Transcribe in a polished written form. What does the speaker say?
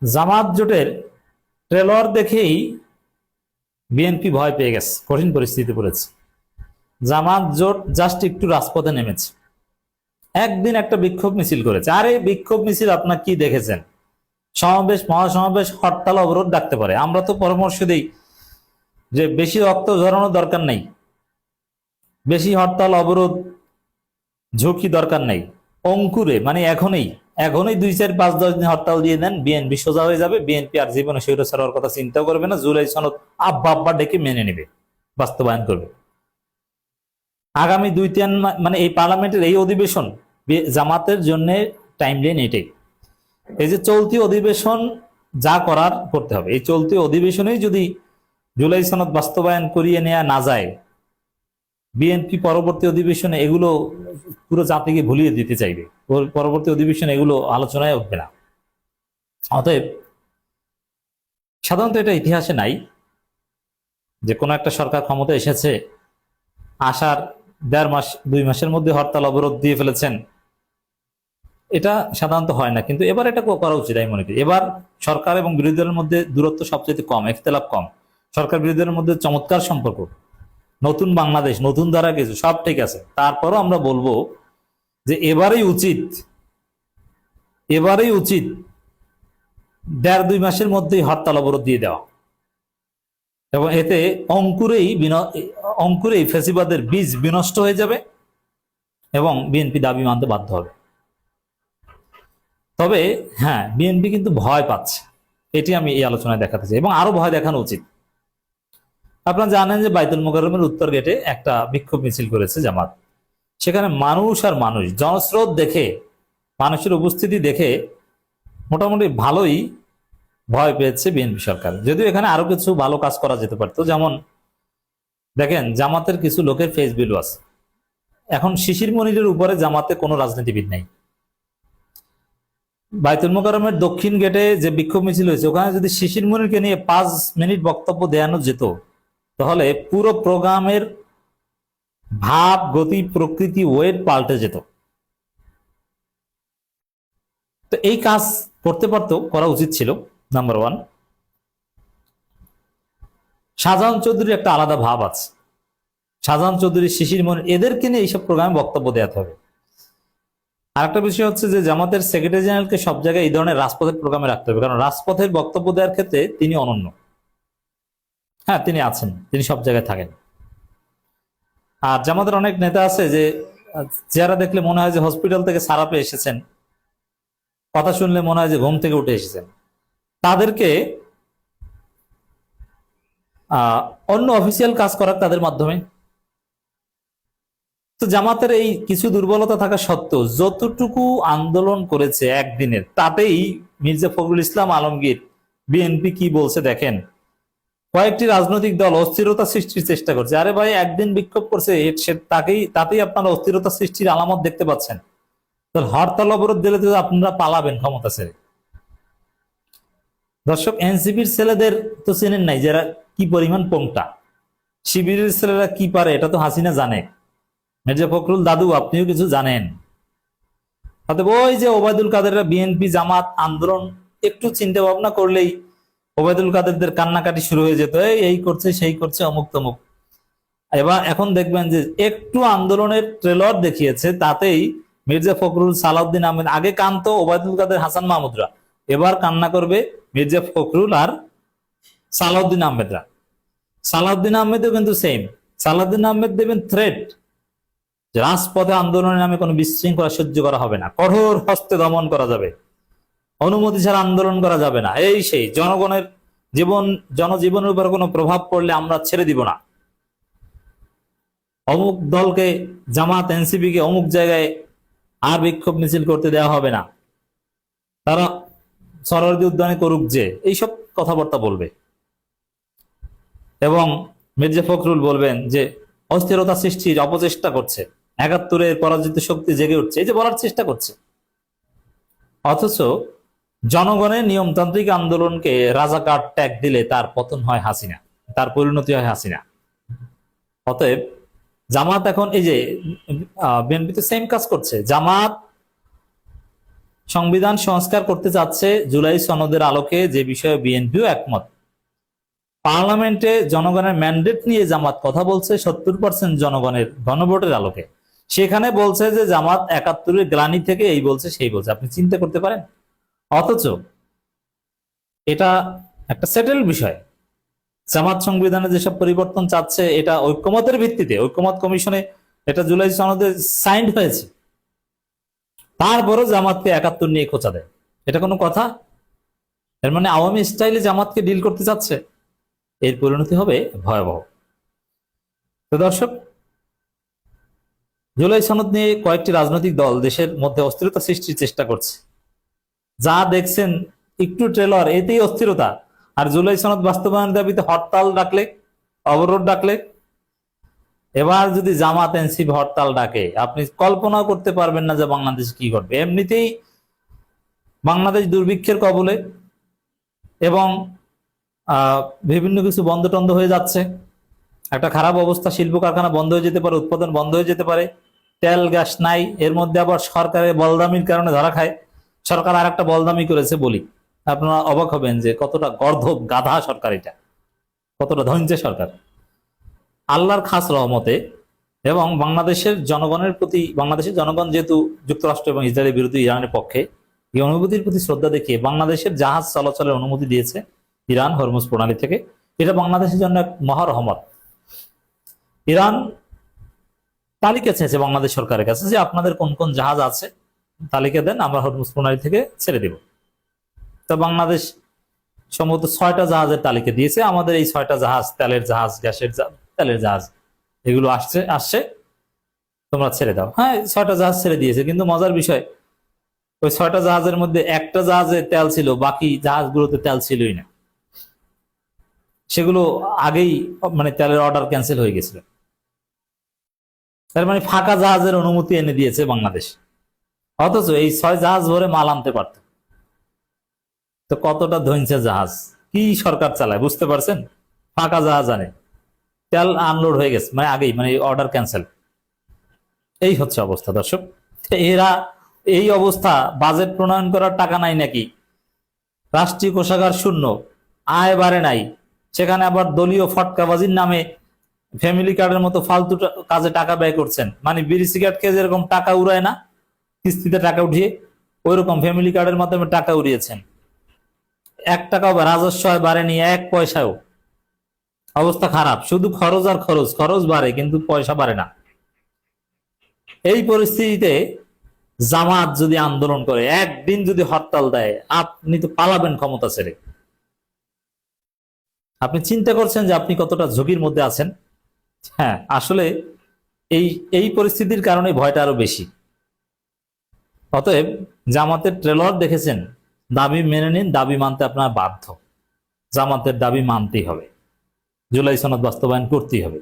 জামাত জোটের ট্রেলর দেখেই বিএনপি ভয় পেয়ে গেছে, কঠিন পরিস্থিতি পড়েছে। জামাত জোট জাস্ট একটু রাজপথে নেমেছে, একদিন একটা বিক্ষোভ মিছিল করেছে। আর এই বিক্ষোভ মিছিল আপনার কি দেখেছেন? সমাবেশ, মহাসমাবেশ, হরতাল, অবরোধ ডাকতে পারে। আমরা তো পরামর্শ দিই যে বেশি রক্ত ঝরানোর দরকার নেই, বেশি হরতাল অবরোধ ঝুঁকি দরকার নেই। অঙ্কুরে মানে এখনই এখনই 2, 4, 5, 10 দিন হরতাল দিয়ে দেন, বিএনপি সোজা হয়ে যাবে। বিএনপি আর জীবনে স্বৈরাচার হওয়ার কথা চিন্তাও করবে না। জুলাই সনদ আব্বা আব্বা ডেকে মেনে নেবে, বাস্তবায়ন করবে। আগামী 2, 3 মানে এই পার্লামেন্টের এই অধিবেশন জামাতের জন্য টাইমলাইন এটাই। এই যে চলতি অধিবেশন যা করার করতে হবে, এই চলতি অধিবেশনেই যদি জুলাই সনদ বাস্তবায়ন করিয়ে নেওয়া না যায়, বিএনপি পরবর্তী অধিবেশনে এগুলো পুরো জাতিকে ভুলিয়ে দিতে চাইবে। পরবর্তী অধিবেশনে এগুলো আলোচনায় উঠবে না। অতএব সাধারণত এটা ইতিহাসে নাই যে কোনো একটা সরকার ক্ষমতা এসেছে, আসার 1.5 মাস 2 মাসের মধ্যে হরতাল অবরোধ দিয়ে ফেলেছেন। এটা সাধারণত হয় না, কিন্তু এবার এটা করা উচিত আমি মনে করি। এবার সরকার এবং বিরোধী দলের মধ্যে দূরত্ব সবচেয়ে কম, ইখতিলাফ কম। সরকার বিরোধী দলের মধ্যে চমৎকার সম্পর্ক, নতুন বাংলাদেশ, নতুন ধারা, কিছু সব ঠিক আছে। তারপরও আমরা বলবো যে এবারেই উচিত 1.5-2 মাসের মধ্যেই হরতাল অবরোধ দিয়ে দেওয়া, এবং এতে অঙ্কুরেই ফ্যাসিবাদের বীজ বিনষ্ট হয়ে যাবে এবং বিএনপি দাবি মানতে বাধ্য হবে। তবে হ্যাঁ, বিএনপি কিন্তু ভয় পাচ্ছে, এটি আমি এই আলোচনায় দেখাতে চাই, এবং আরো ভয় দেখানো উচিত। আপনারা জানেন যে বাইতুল মোকাররমের উত্তর গেটে একটা বিক্ষোভ মিছিল করেছে জামাত। সেখানে মানুষ আর মানুষ, জনস্রোত দেখে, মানুষের উপস্থিতি দেখে মোটামুটি ভালোই ভয় পেয়েছে বিএনপি সরকার। যদিও এখানে আরো কিছু ভালো কাজ করা যেতে পারতো। যেমন দেখেন, জামাতের কিছু লোকের ফেস ভ্যালু আছে। এখন শিশির মনিরের উপরে জামাতে কোনো রাজনীতিবিদ নাই। বাইতুল মোকাররমের দক্ষিণ গেটে যে বিক্ষোভ মিছিল হয়েছে, ওখানে যদি শিশির মনিরকে নিয়ে 5 মিনিট বক্তব্য দেওয়ানো যেত, তাহলে পুরো প্রোগ্রামের ভাব, গতি, প্রকৃতি, ওয়েট পাল্টে যেত। তো এই কাজ করতে পারতো, করা উচিত ছিল। নাম্বার 1। শাহজাহান চৌধুরীর একটা আলাদা ভাব আছে। শাহজাহান চৌধুরী, শিশির মনির, এদেরকে নিয়ে এইসব প্রোগ্রামে বক্তব্য দেওয়াতে হবে। আরেকটা বিষয় হচ্ছে যে জামাতের সেক্রেটারি জেনারেলকে সব জায়গায় এই ধরনের রাজপথের প্রোগ্রামে রাখতে হবে, কারণ রাজপথের বক্তব্য দেওয়ার ক্ষেত্রে তিনি অনন্য। হ্যাঁ, তিনি আছেন, তিনি সব জায়গায় থাকেন। আর জামাতের অনেক নেতা আছে যে যারা দেখলে মনে হয় যে হসপিটাল থেকে সারা পেয়ে এসেছেন, কথা শুনলে মনে হয় যে ঘুম থেকে উঠে এসেছেন। তাদেরকে অন্য অফিসিয়াল কাজ করার তাদের মাধ্যমে। তো জামাতের এই কিছু দুর্বলতা থাকা সত্ত্বেও যতটুকু আন্দোলন করেছে একদিনের, তাতেই মির্জা ফখরুল ইসলাম আলমগীর, বিএনপি কি বলছে দেখেন। কয়েকটি রাজনৈতিক দল অস্থিরতা সৃষ্টির চেষ্টা করছে। আরে ভাই, একদিন বিক্ষোভ করছে, তাতেই আপনারা অস্থিরতা সৃষ্টির আলামত দেখতে পাচ্ছেন। তো হরতাল অবরোধ দিলে তো আপনারা পালাবেন ক্ষমতা ছেড়ে। দর্শক, এনসিপির ছেলেদের তো চেনেন নাই, যারা কি পরিমাণ পোংটা। শিবিরের ছেলেরা কি পারে এটা তো হাসিনা জানে। মির্জা ফখরুল দাদু, আপনিও কিছু জানেন। অতএব ওই যে ওবায়দুল কাদেররা, বিএনপি জামাত আন্দোলন একটু চিন্তা ভাবনা করলেই ওবায়দুল কাদেরদের কান্নাকাটি শুরু হয়ে যেত, এই করছে, সেই করছে, অমুক তমুক। এবার এখন দেখবেন যে একটু আন্দোলনের ট্রেলর দেখিয়েছে, তাতেই মির্জা ফখরুল, সালাউদ্দিন আহমেদ, আগে কানতো ওবায়দুল কাদের, হাসান মাহমুদরা, এবার কান্না করবে মির্জা ফখরুল আর সালাউদ্দিন আহমেদরা। সালাউদ্দিন আহমেদও কিন্তু সেম। সালাউদ্দিন আহমেদ দেবেন থ্রেট, রাজপথে আন্দোলনের নামে কোনো বিশৃঙ্খলা সহ্য করা হবে না, কঠোর হস্তে দমন করা যাবে, অনুমতি ছাড়া আন্দোলন করা যাবে না, এই সেই, জনগণের জনজীবনের উপর কোনো প্রভাব পড়লে আমরা ছেড়ে দিব না, অমুক দলকে, জামাত এনসিপি কে অমুক জায়গায় আর বিক্ষোভ মিছিল করতে দেওয়া হবে না, তারা সরোয়ার্দী উদ্যানে করুক, যে এইসব কথাবার্তা বলবে। এবং মির্জা ফখরুল বলবেন যে অস্থিরতা সৃষ্টির অপচেষ্টা করছে, 71-এর পরাজিত শক্তি জেগে উঠছে, এই যে বলার চেষ্টা করছে। অথচ জনগণের নিয়মতান্ত্রিক আন্দোলনকে রাজাকার ট্যাগ দিলে তার পতন হয় হাসিনা, তার পরিণতি হয় হাসিনা। অতএব জামাত এখন এই যে বিএনপি তো সেম কাজ করছে। জামাত সংবিধান সংস্কার করতে চাচ্ছে জুলাই সনদের আলোকে, যে বিষয়ে বিএনপিও একমত। পার্লামেন্টে জনগণের ম্যান্ডেট নিয়ে জামাত কথা বলছে 70% জনগণের গণভোটের আলোকে। সেখানে বলছে যে জামাত 71-এর গ্লানি থেকে এই বলছে সেই বলছে। আপনি চিন্তা করতে পারেন? অথচ এটা একটা সেটেল বিষয়। জামাত সংবিধানে যেসব পরিবর্তন চাচ্ছে এটা ঐক্যমতের ভিত্তিতে, ঐক্যমত কমিশনে এটা জুলাই সনদে সাইন্ড হয়েছে। তারপরও জামাতকে 71 নিয়ে খোঁচা দেয়, এটা কোনো কথা? এর মানে আওয়ামী স্টাইলে জামাতকে ডিল করতে চাচ্ছে। এর পরিণতি হবে ভয়াবহ। তো দর্শক, জুলাই সনদ নিয়ে কয়েকটি রাজনৈতিক দল দেশের মধ্যে অস্থিরতা সৃষ্টির চেষ্টা করছে। যা দেখছেন একটু ট্রেলার, এতেই অস্থিরতা। আর জুলাই সনদ বাস্তবায়নের দাবিতে হরতাল ডাকলে, অবরোধ ডাকলে, এবার যদি জামাত এনসিপি হরতাল ডাকে, আপনি কল্পনাও করতে পারবেন না যে বাংলাদেশ কি ঘটবে। এমনিতেই বাংলাদেশ দুর্ভিক্ষের কবলে এবং বিভিন্ন কিছু বন্ধ টন্ধ হয়ে যাচ্ছে। একটা খারাপ অবস্থা, শিল্প কারখানা বন্ধ হয়ে যেতে পারে, উৎপাদন বন্ধ হয়ে যেতে পারে, তেল গ্যাস নাই। এর মধ্যে আবার সরকারের বলদামির কারণে ধরা খায়। সরকার আর একটা বলদামি করেছে বলি, আপনারা অবাক হবেন যে কতটা গর্ধব গাধা সরকার, এটা কতটা ধৈর্যের সরকার। আল্লাহর খাস রহমতে এবং বাংলাদেশের জনগণের প্রতি, বাংলাদেশের জনগণ যেহেতু যুক্তরাষ্ট্র এবং ইসরায়েলের বিরুদ্ধে ইরানের পক্ষে, এই অনুভূতির প্রতি শ্রদ্ধা দেখিয়ে বাংলাদেশের জাহাজ চলাচলের অনুমতি দিয়েছে ইরান হরমুজ প্রণালী থেকে। এটা বাংলাদেশের জন্য এক মহা রহমত। ইরান তালিকা চেয়েছে বাংলাদেশ সরকারের কাছে যে আপনাদের কোন কোন জাহাজ আছে তালিকা দেন, আমরা হরমুজ প্রণালী থেকে ছেড়ে দেব। তো বাংলাদেশ সম্ভবত 6টা জাহাজের তালিকা দিয়েছে। আমাদের এই 6টা জাহাজ, তেলের জাহাজ, গ্যাসের জাহাজ, তেলের জাহাজ, এগুলো আসছে তোমরা ছেড়ে দাও। হ্যাঁ, 6টা জাহাজ ছেড়ে দিয়েছে, কিন্তু মজার বিষয়, ওই 6টা জাহাজের মধ্যে একটা জাহাজে তেল ছিল, বাকি জাহাজগুলোতে তেল ছিলই না। সেগুলো আগেই মানে তেলের অর্ডার ক্যান্সেল হয়ে গেছিল। তার মানে ফাঁকা জাহাজের অনুমতি এনে দিয়েছে বাংলাদেশ, অথচ এই 6 জাহাজ ভরে মাল আনতে পারত। তো কতটা ধৈর্যের জাহাজ, কি সরকার চালায় বুঝতে পারছেন? ফাঁকা জাহাজ আনে, তেল আনলোড হয়ে গেছে মানে আগেই, মানে অর্ডার ক্যান্সেল। এই হচ্ছে অবস্থা দর্শক। এরা এই অবস্থা, বাজেট প্রণয়ন করার টাকা নাই নাকি, রাষ্ট্রীয় কোষাগার শূন্য, আয় বাড়ে নাই, সেখানে আবার দলীয় ফটকাবাজির নামে ফ্যামিলি কার্ডের মতো ফালতু কাজে টাকা ব্যয় করছেন। মানে বিড়ি সিগারেট খেয়ে যেরকম টাকা উড়ায় না কিস্তিতে টাকা উঠিয়ে, ওইরকম ফ্যামিলি কার্ডের মাধ্যমে টাকা উড়িয়েছেন। 1 টাকাও রাজস্ব হয় বাড়েনি, 1 পয়সাও। অবস্থা খারাপ, শুধু খরচ আর খরচ, খরচ বাড়ে কিন্তু পয়সা বাড়ে না। এই পরিস্থিতিতে জামাত যদি আন্দোলন করে, একদিন যদি হরতাল দেয়, আপনি তো পালাবেন ক্ষমতা ছেড়ে। আপনি চিন্তা করছেন যে আপনি কতটা ঝুঁকির মধ্যে আছেন? হ্যাঁ, আসলে এই এই পরিস্থিতির কারণে ভয়টা আরো বেশি। অতএব জামাতের ট্রেলার দেখেছেন, দাবি মেনে নিন, দাবি মানতে আপনার বাধ্য। জামাতের দাবি মানতেই হবে, জুলাই সনদ বাস্তবায়ন করতেই হবে।